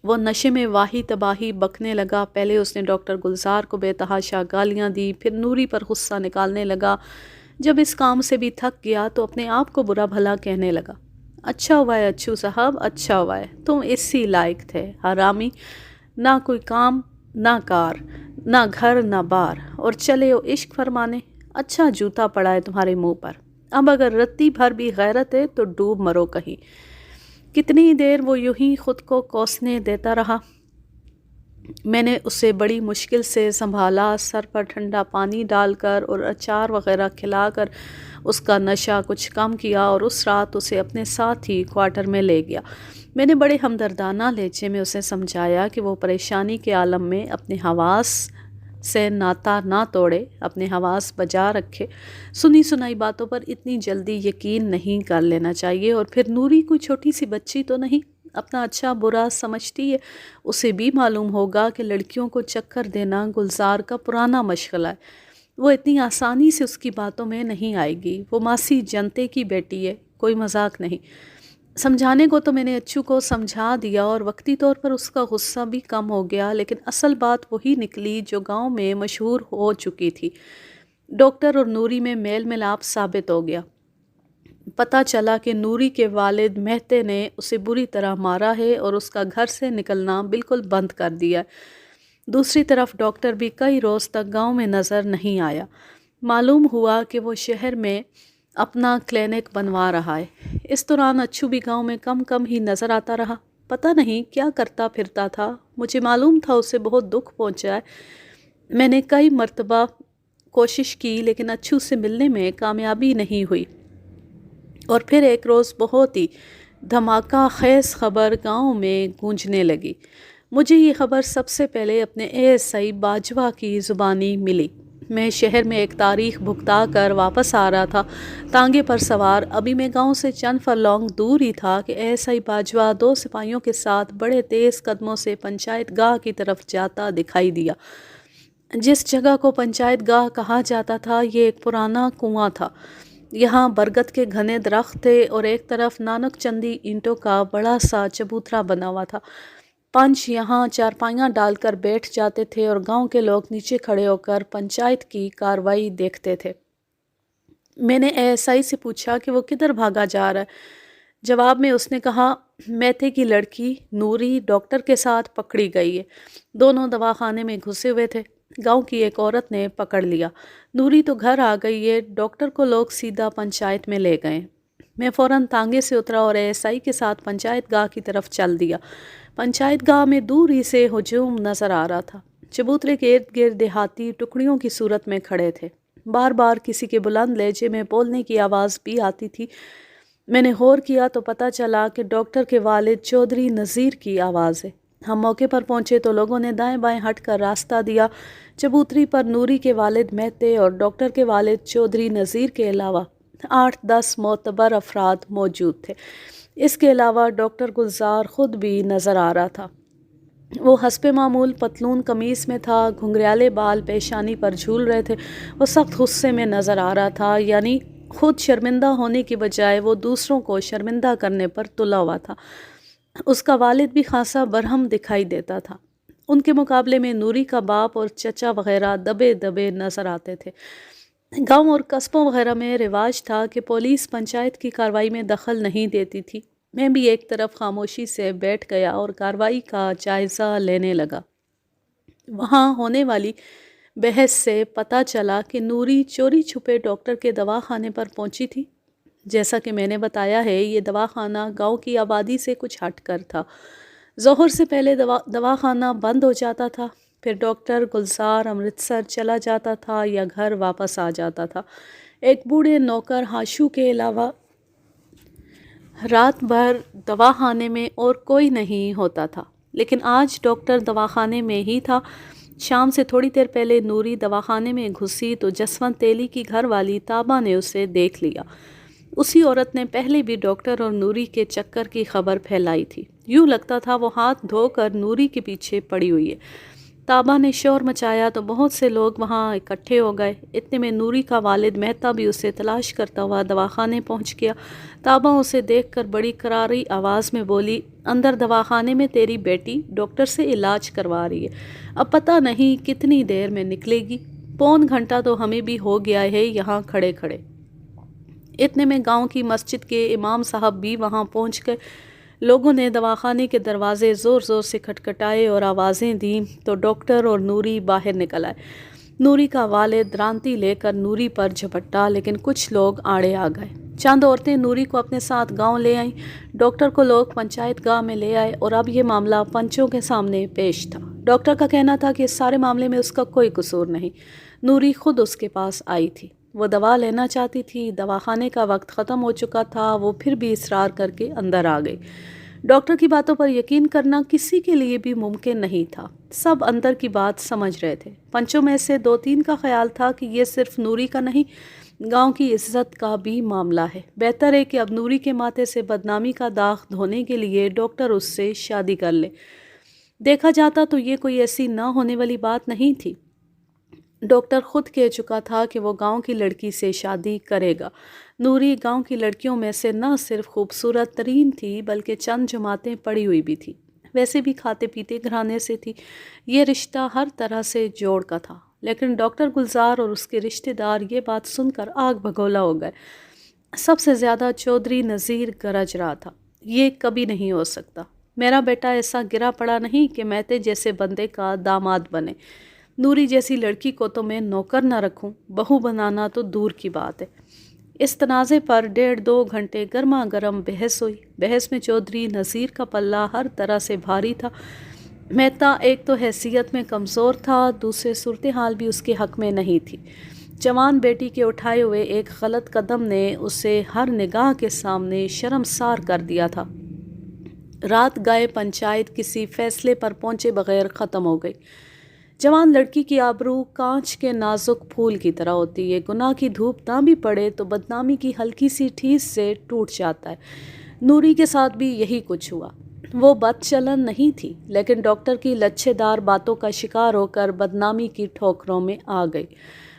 Speaker 1: وہ نشے میں واہی تباہی بکنے لگا۔ پہلے اس نے ڈاکٹر گلزار کو بے تحاشا گالیاں دی، پھر نوری پر غصہ نکالنے لگا۔ جب اس کام سے بھی تھک گیا تو اپنے آپ کو برا بھلا کہنے لگا، اچھا ہوا ہے اچھو صاحب، اچھا ہوا ہے، تم اسی لائق تھے، حرامی، نہ کوئی کام نہ کار، نہ گھر نہ بار، اور چلے ہو عشق فرمانے۔ اچھا جوتا پڑا ہے تمہارے منہ پر، اب اگر رتی بھر بھی غیرت ہے تو ڈوب مرو کہیں۔ کتنی دیر وہ یوں ہی خود کو کوسنے دیتا رہا۔ میں نے اسے بڑی مشکل سے سنبھالا، سر پر ٹھنڈا پانی ڈال کر اور اچار وغیرہ کھلا کر اس کا نشہ کچھ کم کیا اور اس رات اسے اپنے ساتھ ہی کوارٹر میں لے گیا۔ میں نے بڑے ہمدردانہ لہجے میں اسے سمجھایا کہ وہ پریشانی کے عالم میں اپنے حواس سے ناتا نہ توڑے، اپنے حواس بجا رکھے، سنی سنائی باتوں پر اتنی جلدی یقین نہیں کر لینا چاہیے۔ اور پھر نوری کوئی چھوٹی سی بچی تو نہیں، اپنا اچھا برا سمجھتی ہے، اسے بھی معلوم ہوگا کہ لڑکیوں کو چکر دینا گلزار کا پرانا مشغلہ ہے، وہ اتنی آسانی سے اس کی باتوں میں نہیں آئے گی، وہ ماسی جنتے کی بیٹی ہے، کوئی مذاق نہیں۔ سمجھانے کو تو میں نے اچھو کو سمجھا دیا اور وقتی طور پر اس کا غصہ بھی کم ہو گیا، لیکن اصل بات وہی نکلی جو گاؤں میں مشہور ہو چکی تھی۔ ڈاکٹر اور نوری میں میل ملاپ ثابت ہو گیا۔ پتہ چلا کہ نوری کے والد مہتے نے اسے بری طرح مارا ہے اور اس کا گھر سے نکلنا بالکل بند کر دیا۔ دوسری طرف ڈاکٹر بھی کئی روز تک گاؤں میں نظر نہیں آیا۔ معلوم ہوا کہ وہ شہر میں اپنا کلینک بنوا رہا ہے۔ اس دوران اچھو بھی گاؤں میں کم کم ہی نظر آتا رہا۔ پتہ نہیں کیا کرتا پھرتا تھا، مجھے معلوم تھا اسے بہت دکھ پہنچا ہے۔ میں نے کئی مرتبہ کوشش کی لیکن اچھو سے ملنے میں کامیابی نہیں ہوئی۔ اور پھر ایک روز بہت ہی دھماکہ خیز خبر گاؤں میں گونجنے لگی۔ مجھے یہ خبر سب سے پہلے اپنے ASI باجوہ کی زبانی ملی۔ میں شہر میں ایک تاریخ بھگتا کر واپس آ رہا تھا، تانگے پر سوار۔ ابھی میں گاؤں سے چند فرلانگ دور ہی تھا کہ ASI باجوہ 2 سپاہیوں کے ساتھ بڑے تیز قدموں سے پنچایت گاہ کی طرف جاتا دکھائی دیا۔ جس جگہ کو پنچایت گاہ کہا جاتا تھا یہ ایک پرانا کنواں تھا۔ یہاں برگد کے گھنے درخت تھے اور ایک طرف نانک چندی اینٹوں کا بڑا سا چبوترا بنا ہوا تھا۔ پنچ یہاں چارپائیاں ڈال کر بیٹھ جاتے تھے اور گاؤں کے لوگ نیچے کھڑے ہو کر پنچایت کی کارروائی دیکھتے تھے۔ میں نے ASI سے پوچھا کہ وہ کدھر بھاگا جا رہا ہے۔ جواب میں اس نے کہا، میتے کی لڑکی نوری ڈاکٹر کے ساتھ پکڑی گئی ہے۔ دونوں دواخانے میں گھسے ہوئے تھے۔ گاؤں کی ایک عورت نے پکڑ لیا۔ نوری تو گھر آ گئی ہے، ڈاکٹر کو لوگ سیدھا پنچایت میں لے گئے۔ میں فوراً تانگے سے اترا اور ASI کے ساتھ پنچایت گاہ کی طرف چل دیا۔ پنچایت گاہ میں دور ہی سے ہجوم نظر آ رہا تھا۔ چبوترے کے ارد گرد دیہاتی ٹکڑیوں کی صورت میں کھڑے تھے۔ بار بار کسی کے بلند لہجے میں بولنے کی آواز بھی آتی تھی۔ میں نے غور کیا تو پتہ چلا کہ ڈاکٹر کے والد چودھری نذیر کی آواز ہے۔ ہم موقع پر پہنچے تو لوگوں نے دائیں بائیں ہٹ کر راستہ دیا۔ چبوتری پر نوری کے والد مہتے اور ڈاکٹر کے والد چودھری نذیر کے علاوہ 8-10 معتبر افراد موجود تھے۔ اس کے علاوہ ڈاکٹر گلزار خود بھی نظر آ رہا تھا۔ وہ حسب معمول پتلون قمیص میں تھا، گھنگریالے بال پیشانی پر جھول رہے تھے۔ وہ سخت غصے میں نظر آ رہا تھا، یعنی خود شرمندہ ہونے کی بجائے وہ دوسروں کو شرمندہ کرنے پر تلا ہوا تھا۔ اس کا والد بھی خاصا برہم دکھائی دیتا تھا۔ ان کے مقابلے میں نوری کا باپ اور چچا وغیرہ دبے دبے نظر آتے تھے۔ گاؤں اور قصبوں وغیرہ میں رواج تھا کہ پولیس پنچایت کی کارروائی میں دخل نہیں دیتی تھی۔ میں بھی ایک طرف خاموشی سے بیٹھ گیا اور کارروائی کا جائزہ لینے لگا۔ وہاں ہونے والی بحث سے پتہ چلا کہ نوری چوری چھپے ڈاکٹر کے دواخانے پر پہنچی تھی۔ جیسا کہ میں نے بتایا ہے، یہ دواخانہ گاؤں کی آبادی سے کچھ ہٹ کر تھا۔ ظہر سے پہلے دواخانہ بند ہو جاتا تھا، پھر ڈاکٹر گلزار امرتسر چلا جاتا تھا یا گھر واپس آ جاتا تھا۔ ایک بوڑھے نوکر ہاشو کے علاوہ رات بھر دواخانے میں اور کوئی نہیں ہوتا تھا، لیکن آج ڈاکٹر دواخانے میں ہی تھا۔ شام سے تھوڑی دیر پہلے نوری دواخانے میں گھسی تو جسونت تیلی کی گھر والی تابا نے اسے دیکھ لیا۔ اسی عورت نے پہلے بھی ڈاکٹر اور نوری کے چکر کی خبر پھیلائی تھی۔ یوں لگتا تھا وہ ہاتھ دھو کر نوری کے پیچھے پڑی ہوئی ہے۔ تابا نے شور مچایا تو بہت سے لوگ وہاں اکٹھے ہو گئے۔ اتنے میں نوری کا والد مہتا بھی اسے تلاش کرتا ہوا دواخانے پہنچ گیا۔ تابا اسے دیکھ کر بڑی کراری آواز میں بولی، اندر دواخانے میں تیری بیٹی ڈاکٹر سے علاج کروا رہی ہے، اب پتہ نہیں کتنی دیر میں نکلے گی۔ پون گھنٹہ تو ہمیں بھی ہو گیا ہے یہاں کھڑے کھڑے۔ اتنے میں گاؤں کی مسجد کے امام صاحب بھی وہاں پہنچ گئے۔ لوگوں نے دواخانے کے دروازے زور زور سے کھٹکھٹائے اور آوازیں دیں تو ڈاکٹر اور نوری باہر نکل آئے۔ نوری کا والد رانتی لے کر نوری پر جھپٹا، لیکن کچھ لوگ آڑے آ گئے۔ چند عورتیں نوری کو اپنے ساتھ گاؤں لے آئیں۔ ڈاکٹر کو لوگ پنچایت گاہ میں لے آئے اور اب یہ معاملہ پنچوں کے سامنے پیش تھا۔ ڈاکٹر کا کہنا تھا کہ اس سارے معاملے میں اس کا کوئی قصور نہیں۔ نوری خود اس کے پاس آئی تھی، وہ دوا لینا چاہتی تھی، دواخانے کا وقت ختم ہو چکا تھا، وہ پھر بھی اصرار کر کے اندر آ گئی۔ ڈاکٹر کی باتوں پر یقین کرنا کسی کے لیے بھی ممکن نہیں تھا۔ سب اندر کی بات سمجھ رہے تھے۔ پنچوں میں سے 2-3 کا خیال تھا کہ یہ صرف نوری کا نہیں، گاؤں کی عزت کا بھی معاملہ ہے۔ بہتر ہے کہ اب نوری کے ماتھے سے بدنامی کا داغ دھونے کے لیے ڈاکٹر اس سے شادی کر لے۔ دیکھا جاتا تو یہ کوئی ایسی نہ ہونے والی بات نہیں تھی۔ ڈاکٹر خود کہہ چکا تھا کہ وہ گاؤں کی لڑکی سے شادی کرے گا۔ نوری گاؤں کی لڑکیوں میں سے نہ صرف خوبصورت ترین تھی بلکہ چند جماعتیں پڑھی ہوئی بھی تھی، ویسے بھی کھاتے پیتے گھرانے سے تھی۔ یہ رشتہ ہر طرح سے جوڑ کا تھا، لیکن ڈاکٹر گلزار اور اس کے رشتہ دار یہ بات سن کر آگ بگولا ہو گئے۔ سب سے زیادہ چودھری نذیر گرج رہا تھا، یہ کبھی نہیں ہو سکتا، میرا بیٹا ایسا گرا پڑا نہیں کہ مہتے جیسے بندے کا داماد بنے، نوری جیسی لڑکی کو تو میں نوکر نہ رکھوں، بہو بنانا تو دور کی بات ہے۔ اس تنازع پر 1.5-2 گھنٹے گرما گرم بحث ہوئی۔ بحث میں چودھری نذیر کا پلہ ہر طرح سے بھاری تھا۔ مہتا ایک تو حیثیت میں کمزور تھا، دوسرے صورتحال بھی اس کے حق میں نہیں تھی۔ جوان بیٹی کے اٹھائے ہوئے ایک غلط قدم نے اسے ہر نگاہ کے سامنے شرمسار کر دیا تھا۔ رات گئے پنچایت کسی فیصلے پر پہنچے بغیر ختم ہو گئی۔ جوان لڑکی کی آبرو کانچ کے نازک پھول کی طرح ہوتی ہے، گناہ کی دھوپ نہ بھی پڑے تو بدنامی کی ہلکی سی ٹھیس سے ٹوٹ جاتا ہے۔ نوری کے ساتھ بھی یہی کچھ ہوا۔ وہ بد چلن نہیں تھی، لیکن ڈاکٹر کی لچھے دار باتوں کا شکار ہو کر بدنامی کی ٹھوکروں میں آ گئی۔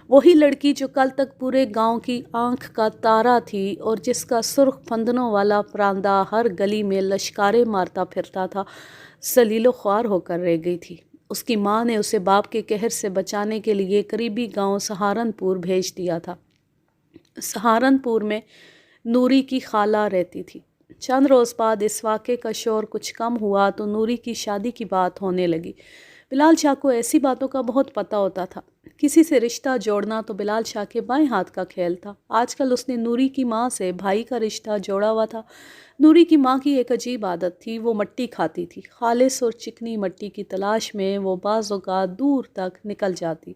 Speaker 1: وہی لڑکی جو کل تک پورے گاؤں کی آنکھ کا تارا تھی اور جس کا سرخ پھندنوں والا پراندہ ہر گلی میں لشکارے مارتا پھرتا تھا، ذلیل و خوار ہو کر رہ گئی تھی۔ اس کی ماں نے اسے باپ کے قہر سے بچانے کے لیے قریبی گاؤں سہارنپور بھیج دیا تھا۔ سہارنپور میں نوری کی خالہ رہتی تھی۔ چند روز بعد اس واقعے کا شور کچھ کم ہوا تو نوری کی شادی کی بات ہونے لگی۔ بلال شاہ کو ایسی باتوں کا بہت پتہ ہوتا تھا۔ کسی سے رشتہ جوڑنا تو بلال شاہ کے بائیں ہاتھ کا کھیل تھا۔ آج کل اس نے نوری کی ماں سے بھائی کا رشتہ جوڑا ہوا تھا۔ نوری کی ماں کی ایک عجیب عادت تھی، وہ مٹی کھاتی تھی۔ خالص اور چکنی مٹی کی تلاش میں وہ بعض اوقات دور تک نکل جاتی،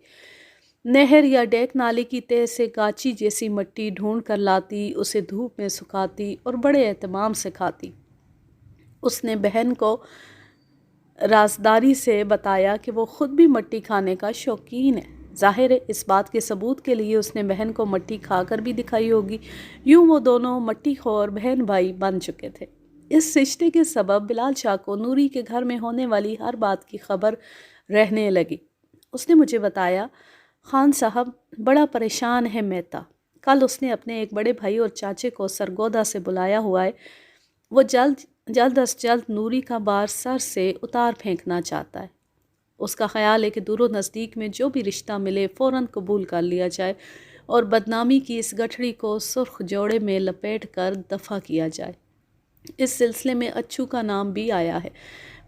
Speaker 1: نہر یا ڈیک نالے کی تہہ سے گاچی جیسی مٹی ڈھونڈ کر لاتی، اسے دھوپ میں سکھاتی اور بڑے اہتمام سے کھاتی۔ اس نے بہن کو رازداری سے بتایا کہ وہ خود بھی مٹی کھانے کا شوقین ہے۔ ظاہر ہے اس بات کے ثبوت کے لیے اس نے بہن کو مٹی کھا کر بھی دکھائی ہوگی۔ یوں وہ دونوں مٹی خور بہن بھائی بن چکے تھے۔ اس رشتے کے سبب بلال شاہ کو نوری کے گھر میں ہونے والی ہر بات کی خبر رہنے لگی۔ اس نے مجھے بتایا، خان صاحب بڑا پریشان ہے مہتا، کل اس نے اپنے ایک بڑے بھائی اور چاچے کو سرگودا سے بلایا ہوا ہے، وہ جلد از جلد نوری کا بار سر سے اتار پھینکنا چاہتا ہے۔ اس کا خیال ہے کہ دور و نزدیک میں جو بھی رشتہ ملے فوراً قبول کر لیا جائے اور بدنامی کی اس گٹھڑی کو سرخ جوڑے میں لپیٹ کر دفع کیا جائے۔ اس سلسلے میں اچھو کا نام بھی آیا ہے۔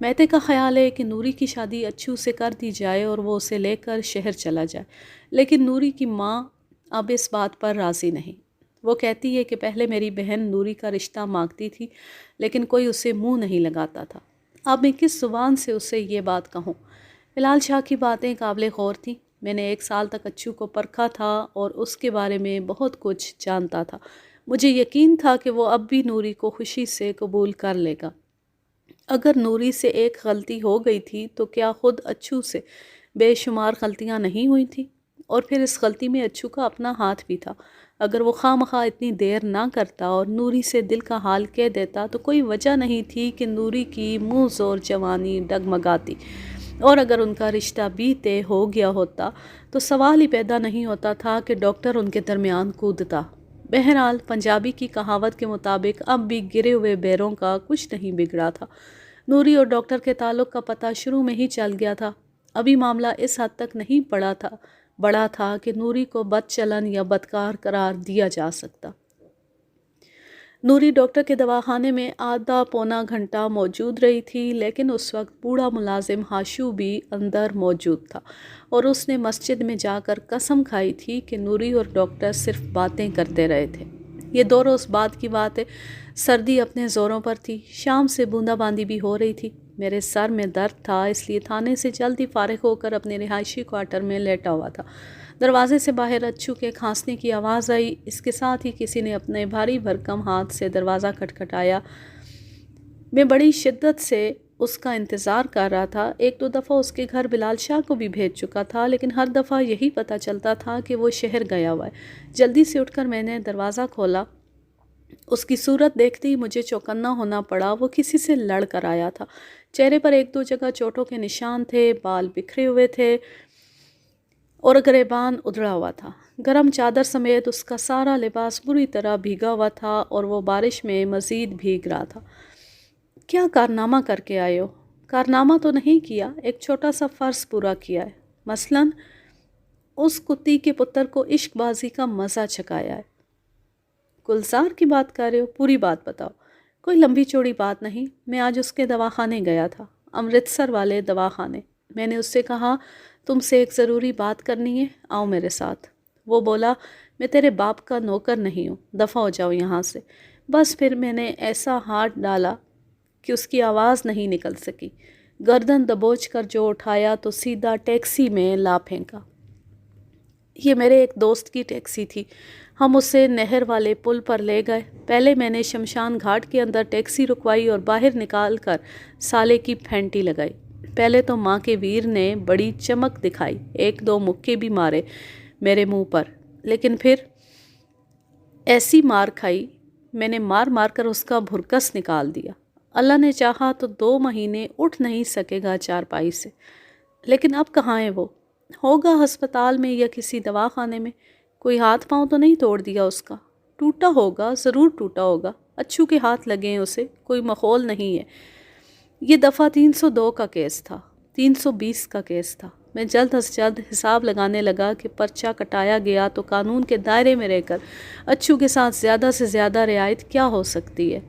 Speaker 1: مہتے کا خیال ہے کہ نوری کی شادی اچھو سے کر دی جائے اور وہ اسے لے کر شہر چلا جائے، لیکن نوری کی ماں اب اس بات پر راضی نہیں۔ وہ کہتی ہے کہ پہلے میری بہن نوری کا رشتہ مانگتی تھی، لیکن کوئی اسے منہ نہیں لگاتا تھا۔ اب میں کس زبان سے اسے یہ بات کہوں؟ بلال شاہ کی باتیں قابل غور تھیں۔ میں نے 1 سال تک اچھو کو پرکھا تھا اور اس کے بارے میں بہت کچھ جانتا تھا۔ مجھے یقین تھا کہ وہ اب بھی نوری کو خوشی سے قبول کر لے گا۔ اگر نوری سے ایک غلطی ہو گئی تھی تو کیا خود اچھو سے بے شمار غلطیاں نہیں ہوئی تھیں؟ اور پھر اس غلطی میں اچھو کا اپنا ہاتھ بھی تھا۔ اگر وہ خواہ مخواہ اتنی دیر نہ کرتا اور نوری سے دل کا حال کہہ دیتا تو کوئی وجہ نہیں تھی کہ نوری کی منہ زور جوانی ڈگمگاتی، اور اگر ان کا رشتہ بھی طے ہو گیا ہوتا تو سوال ہی پیدا نہیں ہوتا تھا کہ ڈاکٹر ان کے درمیان کودتا۔ بہرحال پنجابی کی کہاوت کے مطابق اب بھی گرے ہوئے بیروں کا کچھ نہیں بگڑا تھا۔ نوری اور ڈاکٹر کے تعلق کا پتہ شروع میں ہی چل گیا تھا۔ ابھی معاملہ اس حد تک نہیں بڑا تھا کہ نوری کو بد چلن یا بدکار قرار دیا جا سکتا۔ نوری ڈاکٹر کے دواخانے میں آدھا پونا گھنٹہ موجود رہی تھی، لیکن اس وقت بوڑھا ملازم ہاشو بھی اندر موجود تھا اور اس نے مسجد میں جا کر قسم کھائی تھی کہ نوری اور ڈاکٹر صرف باتیں کرتے رہے تھے۔ یہ 2 روز بعد کی بات ہے۔ سردی اپنے زوروں پر تھی، شام سے بوندا باندی بھی ہو رہی تھی۔ میرے سر میں درد تھا، اس لیے تھانے سے جلدی فارغ ہو کر اپنے رہائشی کوارٹر میں لیٹا ہوا تھا۔ دروازے سے باہر اچھو کے کھانسنے کی آواز آئی، اس کے ساتھ ہی کسی نے اپنے بھاری بھرکم ہاتھ سے دروازہ کھٹکھٹایا۔ میں بڑی شدت سے اس کا انتظار کر رہا تھا۔ 1-2 دفعہ اس کے گھر بلال شاہ کو بھی بھیج چکا تھا، لیکن ہر دفعہ یہی پتہ چلتا تھا کہ وہ شہر گیا ہوا ہے۔ جلدی سے اٹھ کر میں نے دروازہ کھولا۔ اس کی صورت دیکھتے ہی مجھے چوکنا ہونا پڑا۔ وہ کسی سے لڑ کر آیا تھا۔ چہرے پر 1-2 جگہ چوٹوں کے نشان تھے، بال بکھرے ہوئے تھے اور گریبان ادھڑا ہوا تھا۔ گرم چادر سمیت اس کا سارا لباس بری طرح بھیگا ہوا تھا اور وہ بارش میں مزید بھیگ رہا تھا۔ کیا کارنامہ کر کے آئے ہو؟ کارنامہ تو نہیں کیا، ایک چھوٹا سا فرض پورا کیا ہے۔ مثلاً اس کتی کے پتر کو عشق بازی کا مزہ چکھایا ہے۔ گلزار کی بات کر رہے ہو؟ پوری بات بتاؤ۔ کوئی لمبی چوڑی بات نہیں، میں آج اس کے دواخانے گیا تھا، امرتسر والے دواخانے۔ میں نے اس سے کہا تم سے ایک ضروری بات کرنی ہے، آؤ میرے ساتھ۔ وہ بولا میں تیرے باپ کا نوکر نہیں ہوں، دفع ہو جاؤ یہاں سے۔ بس پھر میں نے ایسا ہاتھ ڈالا کہ اس کی آواز نہیں نکل سکی۔ گردن دبوچ کر جو اٹھایا تو سیدھا ٹیکسی میں لا پھینکا۔ یہ میرے ایک دوست کی ٹیکسی تھی۔ ہم اسے نہر والے پل پر لے گئے۔ پہلے میں نے شمشان گھاٹ کے اندر ٹیکسی رکوائی اور باہر نکال کر سالے کی پھینٹی لگائی۔ پہلے تو ماں کے ویر نے بڑی چمک دکھائی، ایک دو مکے بھی مارے میرے منہ پر، لیکن پھر ایسی مار کھائی میں نے مار مار کر اس کا بھرکس نکال دیا۔ اللہ نے چاہا تو 2 مہینے اٹھ نہیں سکے گا چارپائی سے، لیکن اب کہاں ہے وہ؟ ہوگا ہسپتال میں یا کسی دواخانے میں۔ کوئی ہاتھ پاؤں تو نہیں توڑ دیا اس کا؟ ٹوٹا ہوگا، ضرور ٹوٹا ہوگا، اچھو کے ہاتھ لگے ہیں اسے، کوئی مخول نہیں ہے۔ یہ دفعہ 302 کا کیس تھا، 320 کا کیس تھا۔ میں جلد از جلد حساب لگانے لگا کہ پرچہ کٹایا گیا تو قانون کے دائرے میں رہ کر اچھو کے ساتھ زیادہ سے زیادہ رعایت کیا ہو سکتی ہے۔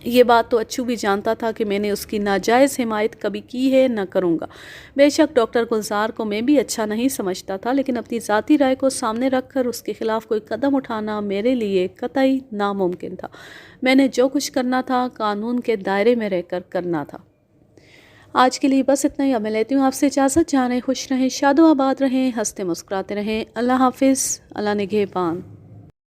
Speaker 1: یہ بات تو اچھو بھی جانتا تھا کہ میں نے اس کی ناجائز حمایت کبھی کی ہے، نہ کروں گا۔ بے شک ڈاکٹر گلزار کو میں بھی اچھا نہیں سمجھتا تھا، لیکن اپنی ذاتی رائے کو سامنے رکھ کر اس کے خلاف کوئی قدم اٹھانا میرے لیے قطعی ناممکن تھا۔ میں نے جو کچھ کرنا تھا قانون کے دائرے میں رہ کر کرنا تھا۔ آج کے لیے بس اتنا ہی، اب میں لیتی ہوں آپ سے اجازت۔ جانے خوش رہیں، شاد و آباد رہیں، ہنستے مسکراتے رہیں۔ اللہ حافظ، اللہ نگہبان۔